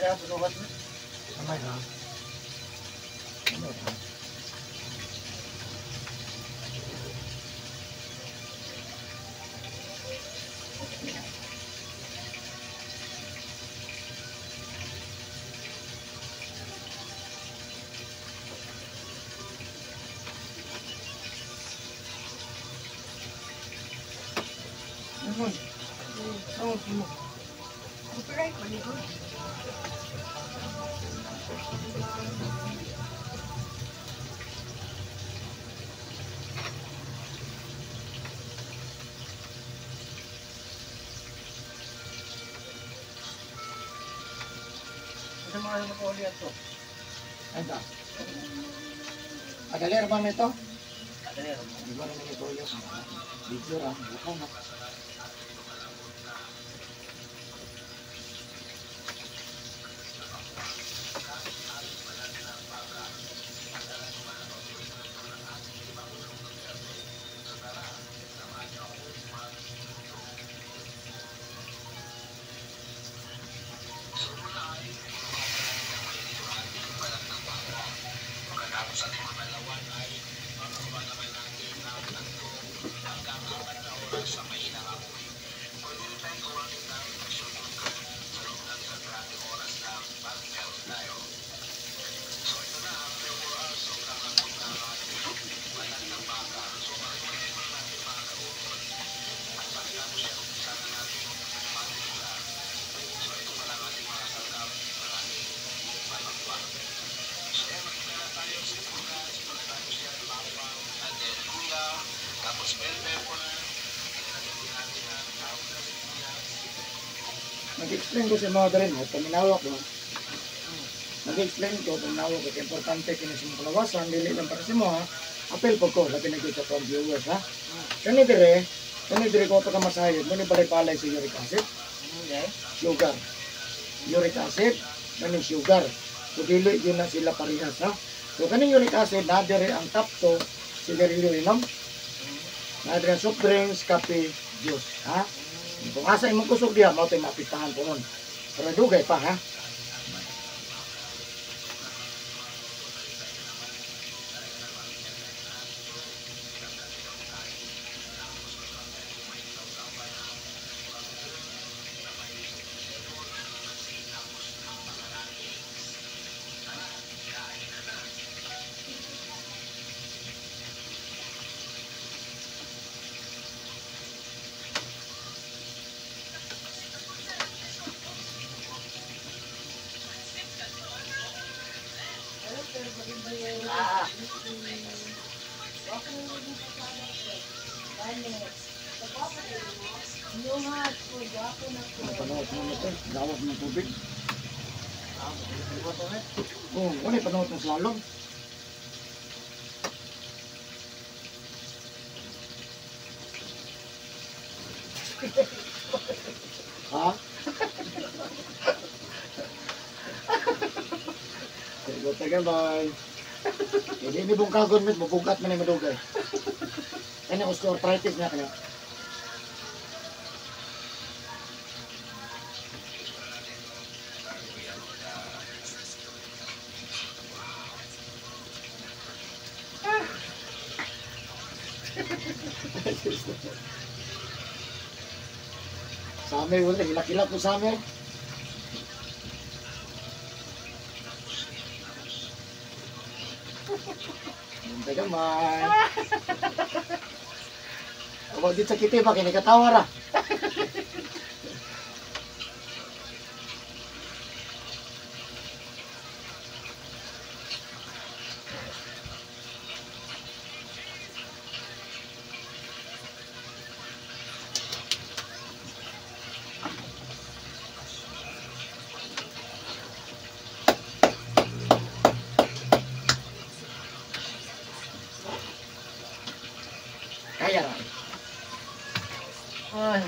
Kaya punukat mo. Kamay ha. Kamay ha. Kasi mga ano po ulit ito. Ito. Adalir ba nito? Adalir. Di ba naman ito yung video lang. Buko na. Nag-explain ko sa mga garin mo, paminawak mo. Nag-explain ko, paminawak ko, importante kinis mo kalawasan, dili lang para sa mo ha. Apel po ko, labi nag-ito sa viewers ha. Kani dire ko ito ka masayod, muni palay-palay sa uric acid. Sugar. Uric acid, kani sugar. So dili yun na sila parehas ha. So kani uric acid, na dire ang tapso, sigarilyo inom. Na dire ang soft drinks, kape, juice ha. Kung asa imong kusog diha, mao tay mapitahan po nun. Pero dugay pa ha. Panood mo nito, gawag ng tubig. Oo, wala panood ng slalom. Ha? Sige, bye. Hindi ni bungkagon mit, mabugat man yung madugay. Kanya osteoarthritis niya kaya. Summer, wala, hilak-hilak po summer. Teka, man. Huwag dito sa kiti ba, kinikatawa ra. Kaya ra. Ay.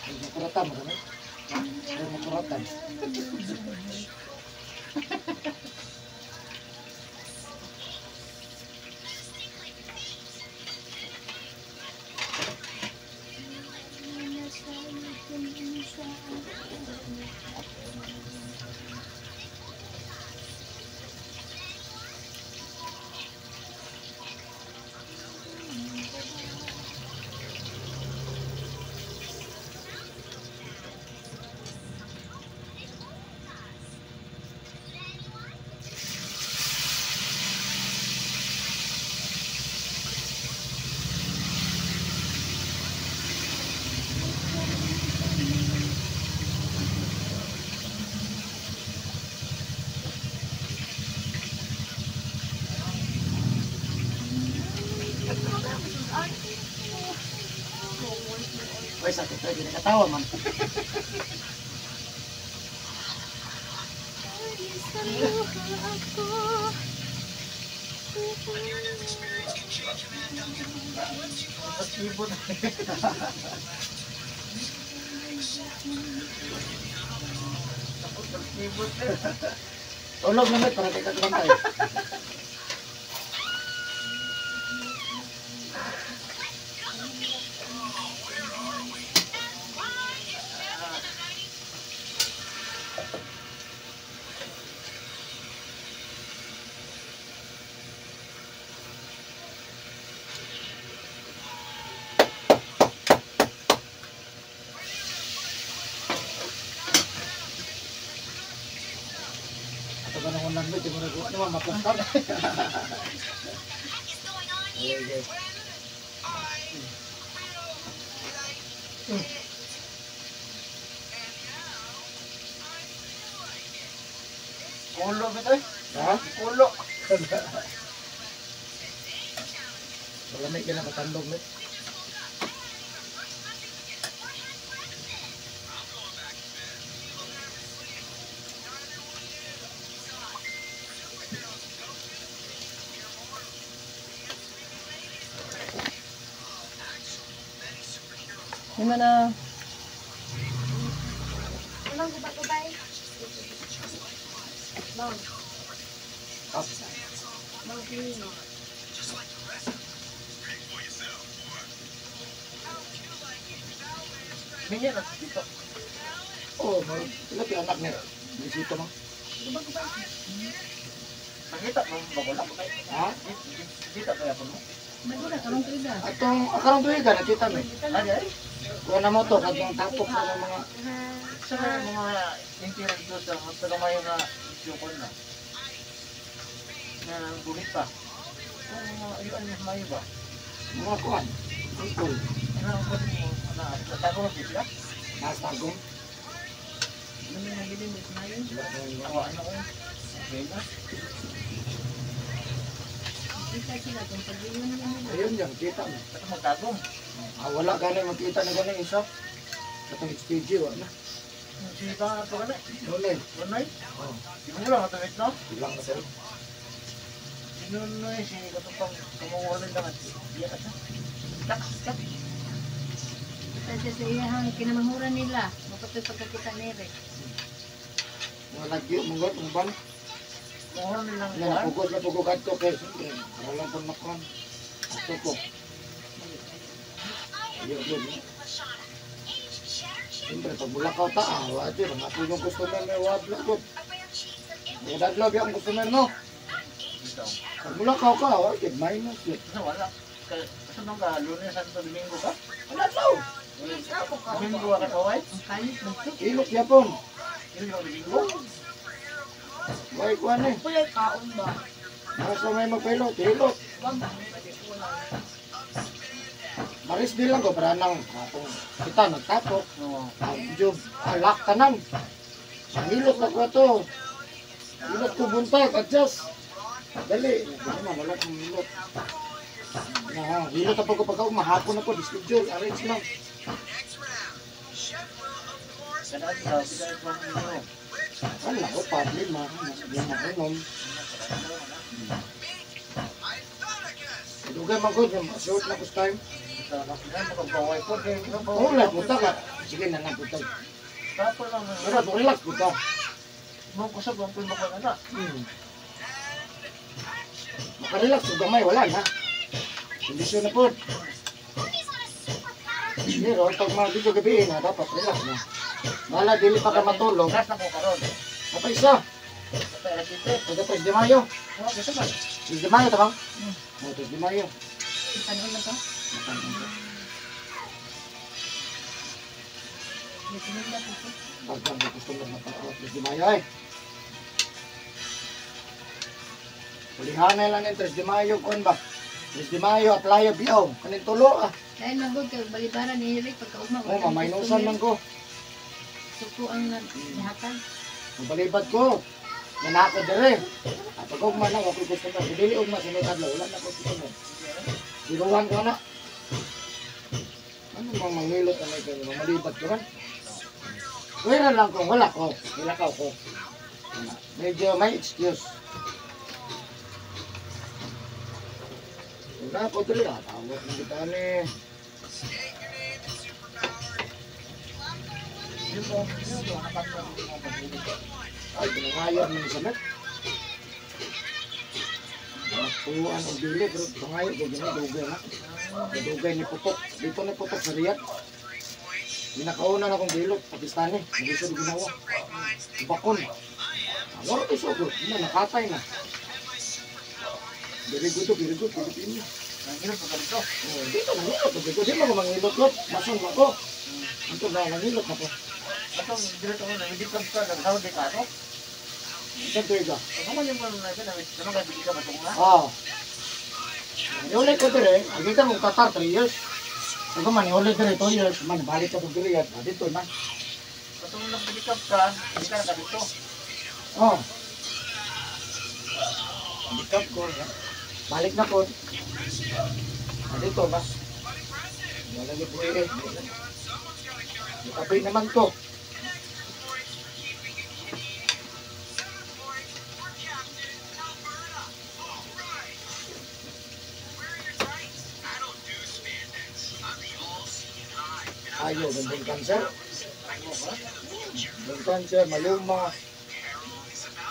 Makuratan mo kami? Ay, makuratan. Uy, sakit tayo, hindi nakatawa man. Pag-ibon. Tapos pag-ibon. Tulog na met, para kita kumantay. Ito ba nang unang met, yung mga ano naman, maplastar. Okay. Kulo bito eh. Ha? Kulo. Malamig ka na matandog met. Gimana? Emang gubay-gubay? Bang, Up. bang ini. Minyan na dito. Oh, ilan yung anak niya? Bisita mo? Gubay-gubay. Nakita mo ba wala ko kayo? Ha? Dito kaya po mo. Magura karong tuiga. Atong akarong tuwi ka, nakita mo. Ano ay? Kuha na mo to, katong tapok sa mga... Sa mga interior doon sa magtagamay nga isyukon na. Na guhit pa. Ang mga iyon niya mayo ba? Mga kuhan. Angkol. Ano ang pwede mo na tago mo sila? Nasa tagong. Ano may nabilin dito na yun? Ako ano ko? Okay na. Kita sila kung pag-iwan nila. Ayun yan, kita mo. Ito magtagong. Wala gano'y makita na gano'y isa. Katong HPG, wala na. Sita nga ito ka na. Nunay. Lunay? Oh, Di mo lang matawid no? ilang na sir. Sinunoy si katupang kamungulan lang at iya ka siya. Tak, tak. Kasi sa iyahang kinamahuran nila. Mapatoy pagkakita ni Rick. Mga nagyo, mga ban. Mungulan nilang Yan, napugod na pugod ato kay siyempre. Walang pang makon. Ato ko. Ayun, yun. Siyempre, pag bulakaw ta, wala mga po yung customer may wabla ko. May dadlaw yung customer mo. Dito. Pag bulakaw ka, wala, minus yun. Kasi wala. Kasi nung ka, Lunes, Santo, Domingo ka? Wala daw. Domingo ka kaway? Ang kalit ba ito? Ilok yapon. Hindi ko Domingo? May kuhan eh. Kulay kaon ba? Nasa may magpilot, ilok. Wag ba? Pwede kulang. Maris bilang ko, para nang kita nagtapok. Oo. Job, alak tanan. Hilot na ko to. Hilot ko buntag, adjust. Dali. Dali na, wala kong hilot. Hilot na po ko pagkaw, mahapon na po, schedule, arrange lang. Ganaan daw, pinay ko ang inyo. Wala ko, problem ha. Masagyan na inom. Dugay man ko, short na ko time. Magpaway po. Oo, lang puta ka. Sige na lang puta. Tapos lang. Pero relax puta. Mga kusap ang pinakang anak. Makarelax kung gamay, wala na. Kondisyon na po. Pero pag mga dito gabi na, dapat relax na. Wala, dili pa ka matulog. Last na ko karon. Apa isa? Sa alas 7. Pagka 3 de Mayo. Ano gusto man? 3 de Mayo, tamang? 3 de Mayo. Panon na to? May tinunda po po. Pagka may gusto mo matapos 3 de Mayo ay. Pulihanay lang yung 3 de Mayo, kuwan ba? 3 de Mayo, Aplaya, Biyaw. Kanin tulo ah. Dahil magod kay balibaran ni Eric pagkaugma. Oo, mamaynusan man ko. Suko ang nahatan. Mabalibad ko. Nanako dire. At pag ugma na, ako gusto mo. Dili ugma sa mga wala na ko gusto mo. Biruhan ko na. Ano mga mangilot na may ganyan? Mamalibad ko man. Pwera lang kung wala ko. Nilakaw ko. Medyo may excuse. Wala ko dire. Tawag na kita ni. Ay, pinangayar mo sa met. Tuan ang dili, pero pangayar ko gini, dugay na. Dugay ni Putok. Dito ni Putok sa Riyadh. Minakauna na akong dilot, Pakistani. Nag-isod ginawa. Bakon. Wala ko isod. Nakatay na. Very good, Pilipino. Nangilot pa ganito. Dito, nangilot. Di mo ko mangilot-lot. Masun ako. Ito na, nangilot ako. Atong dito ko na hindi ka nagsawa di ka no. Ito yung Ano man yung mga na ano ka di ka matunga? Yung ulit ko dire, agita mo tatar 3 years. Ako man, yung ulit dire 2 years, man, balik ka po dire yan. Dito na. Atong lang pilikap ka, hindi ka na dito. Bikap ko. Balik na po. Dito ba? Wala niyo po eh. Kapay naman ko. Ayaw, gandang cancer. Gandang cancer, maluma,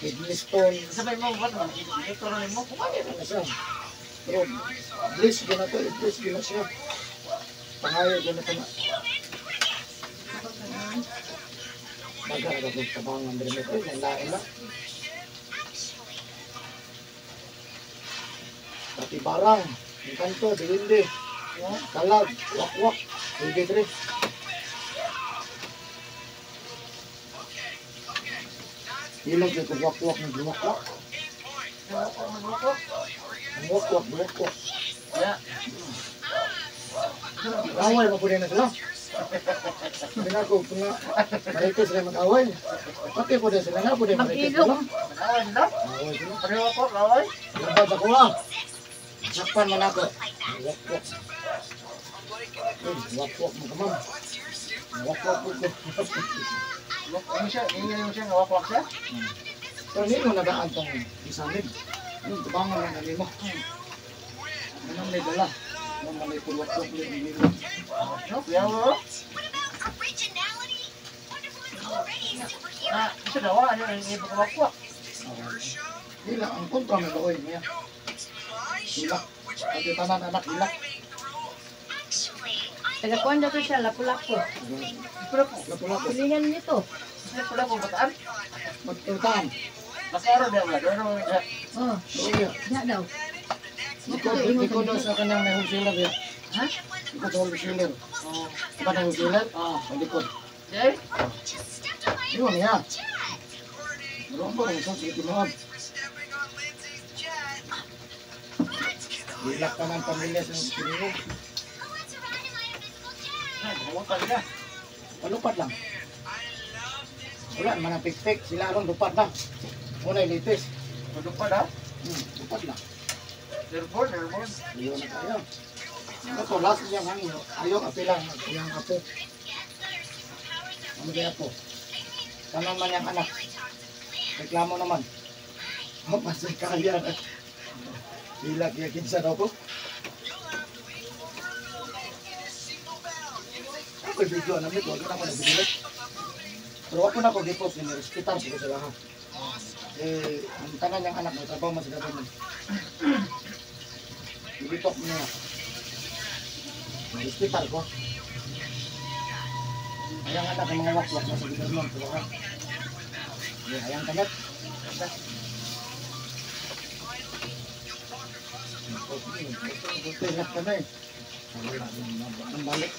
kidney stone. Sabay mo ba man? Ito rin mo. Kumain na siya. Pero, bliss ko na to, bliss ko na siya. Pangayaw ko na ito na. Baga na kung tabangan rin ito, nalain na. Pati barang, yung kanto, dilindi. Kalag, wakwak, hindi rin. Ilang ito wakwak ng buwakwak. Ang wakwak, buwakwak. Ya. Away, mabunin na sila. Pinako ko nga, marito sila mag-away. Pati po din sila na, po din marito sila. Away nila. Away sila. Pareho ko, away. Labad ako nga. Sakpan man ako. Wakwak. Wakwak mo ka, ma'am. Wakwak po ko. Ano siya? Ingin mo siya ngawakwak siya? Pero hindi mo nadaan tong isamin. Yung tubangan lang nali mo. Ano may dala? Ano may tulak-tulak lang nili mo. No, kaya mo. Isa daw, ano yung iba kawakwak? Hila, ang kontra may looy niya. Hila. Pati tanan anak, hila. Tagakuan daw to siya, lapu-lapu. Pero po, Lapu-lapu. Pilingan nito. sila pala po bataan. Magtutaan. Masaro na wala. Ano siya? Oh, Looy. diha daw. Ikaw daw sa kanyang may wholesaler yan. Ha? Ikaw sa wholesaler. Oh. Ikaw na wholesaler? Oh. Ang likod. Okay? Yun yan. Meron po ng isang sige mo. Hilak ka ng pamilya sa pinili. Huwag pa nila. Palupad lang. Wala naman ang pik-pik. Sila ron lupad na. Muna yung litis. Madupad ha? Lupad lang. Airborne, airborne. Ayaw na tayo. Ito, last niyang hangin. Ayaw apilang. Yung apo. Ano kaya po? Sana man yung anak. Reklamo naman. Mapasay kaya na. Hilak yakin sa daw po. ko video na nito, wag na ako nag-delete. Pero ako na ko gipost ni respetar ko sila ha. Ang tanan niyang anak mo trabaho mas gawin. Ibitok mo niya. Respetar ko. Ayang anak ng mga wakwak na sa gobernador, pero ha. Ayang kagat. Ingat ka na eh. Wala nang balik.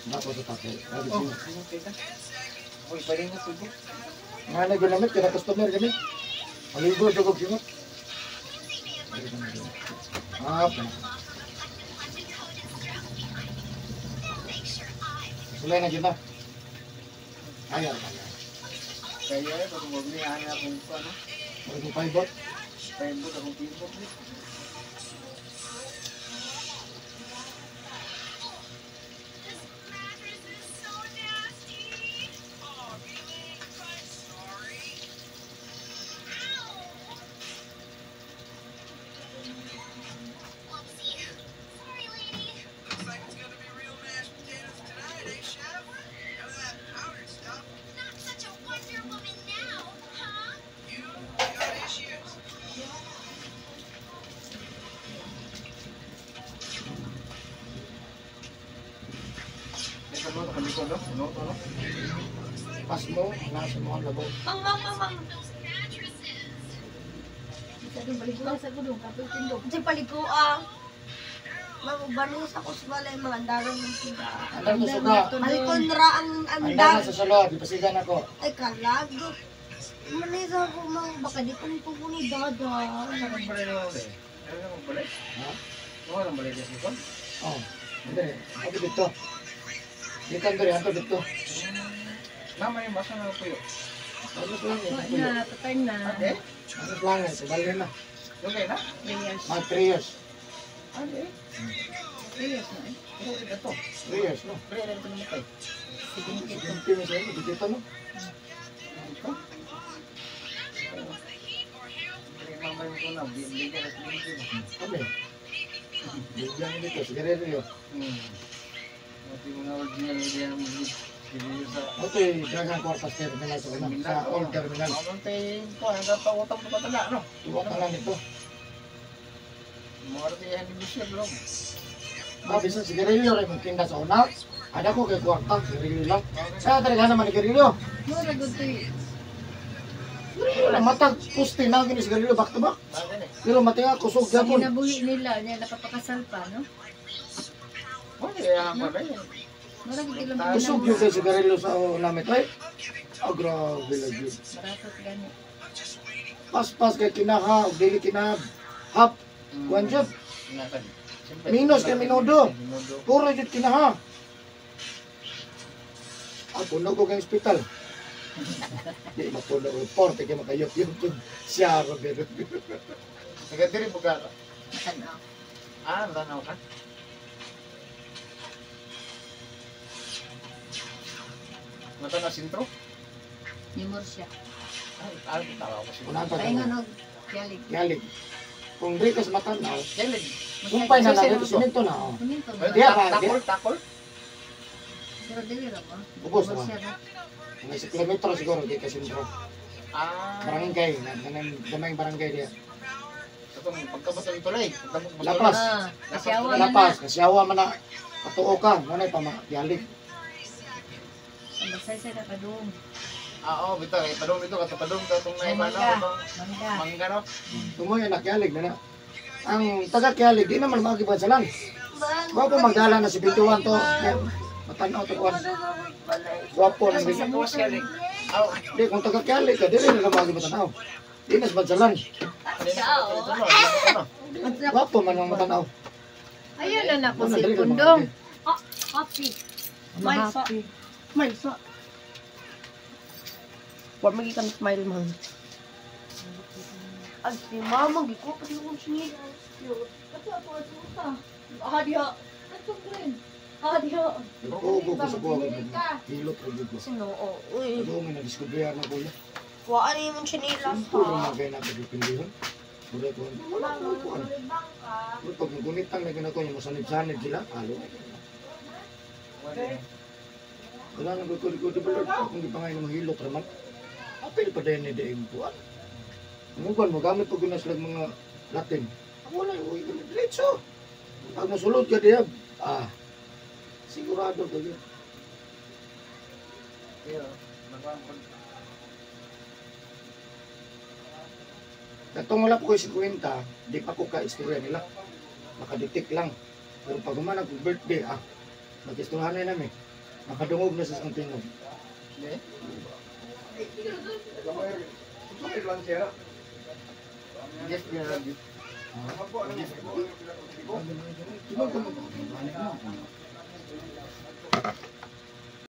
Bato sa tatay. Uy, pwede nga subo. Nga na ginamit, kaya customer kami. Maligo, jogog singot. Sulay na kita. Ayaw. Kaya pag maglihan na akong ano, Pag mo paibot. pahibot akong pibot. Ano, nakalikod no? Ano? Pas mo, nasa mo ang labo. Mang. Sa doon, balik ko sa gulong, kapag tindog. Kasi paliko Magbalik sa kusbalay mga dagang ng sila. Andang gusto ka. Malikon ra ang Andang andag. sa sulod, ipasigan ako. Ay kalago. Manisa ko mang baka di ko nito kuni dada. Ano nang balay na ako eh? Ano nang balay? Ha? Ano nang balay dito ko? Oh, hindi. Ako dito. Ikan diri, ato dito. Nama yung basa na po yun. Ano lang Wala yun? na, patay na. Ate? Ano lang yun? Sabali na. Okay na? 3 years. Mga 3 years. Ate? 3 years na eh. Ano ito? 3 years, no? Pre, ano ito namatay? Sige, Sige, pino sa inyo, dito, no? Ito? Pre, mamay mo ko na. Bigyan at bigyan. Kami. Bigyan nyo dito, sigarilyo yun. Ate mo na original idea ng bigyan sa... Ito yung dagang kwartas terminal sa ano, sa old terminal. Ang tayo ko, hanggang pautang mo katala, no? Tuwak na lang ito. Mga artihan ni Michelle, bro. Bisan sigarilyo rin mong tinda sa una. Ada ko kay kwarta, sigarilyo lang. Sa talaga naman sigarilyo. Mura good to you. Wala matag pusti na gini sigarilyo back to back. Bakit eh? Pero mati nga kusog Sa gapon. ginabuhi nila, niya napapakasal pa, no? Wala, kaya ako na yun. Mura good ilang Kusog yung kay sigarilyo sa namin. Ay, grabe lang yun. Maratot gani. Pas-pas kay kinaha, dili kinahab. Hap, kuwan jud. Inakan. Minus kay minudo. Minudo. Puro jud kinaha. Ako na ko kay hospital. Di mapuno report kay makayot yung siya ro pero. Taga diri buka. Matanaw. Tanaw ka? Matanaw sintro? Nimor siya. Tawa ko siya. Una pa Kaya nga ta. no, yalig. Yalig. Kung di ka sa matanaw, Kailan? kumpay na lang simento na. Oh. Kuminto Ay, na. Di ba? Takol? Pero dili ra mo. Bukos Nimor na. siya na. Mga sa kilometro siguro di ka sentro. Barangay, gamay barangay dia. Itong pagkabot ng tulay. Lapas. Kasyawa man na. Lapas, kasyawa man na katuo ka, mo na pa yalig. Ang basay-say na kadung. Oo, bitaw. Padong dito, katapadong ka itong naibana. Mangga. Mangga, no? Tumoy na kyalig na na. Ang taga kyalig di naman magibansalan. Ba po magdala na si Bituan to. Matanaw to kuan. Guwapo ng Kasi sa bisa. buwas ka rin. Di kung taga kyalig ka, di rin na magibansalan. Di na bansalan. Guwapo man ang matanaw. Ayun na na ko Ano, si dali ka Pundong. Happy. Happy. Smile sa. Huwag magikan smile man. Ay, si mama, giko pa yung sinil. Kasi ako at uta. Diha. Ito green. Diha. Ugo ko sa buwan. Hilot ko dito. Sino? Uy. Ano may na-discover na kuya. Kuhaan yung sinilas Puro ha. magay na pagpipilihan. Buray ko, wala ko kuan. Pag magunitang na ginato niya, masanib-sanib sila, halo. Wala nang ko di balod kung gipangay ng hilot raman. Apil pa din ni daing buwan. Mugan mo gamit ko ginas lang mga Latin. Ako wala uy ko diretso. Pag mosulod ka diya, sigurado ka yun. Katong wala po ko 50, di pa ko ka-istorya nila. Makadetek lang. Pero pag umanag kong birthday, mag-istoryahan na namin. Makadungog na sa isang tingog. Yes, yeah. Diba ka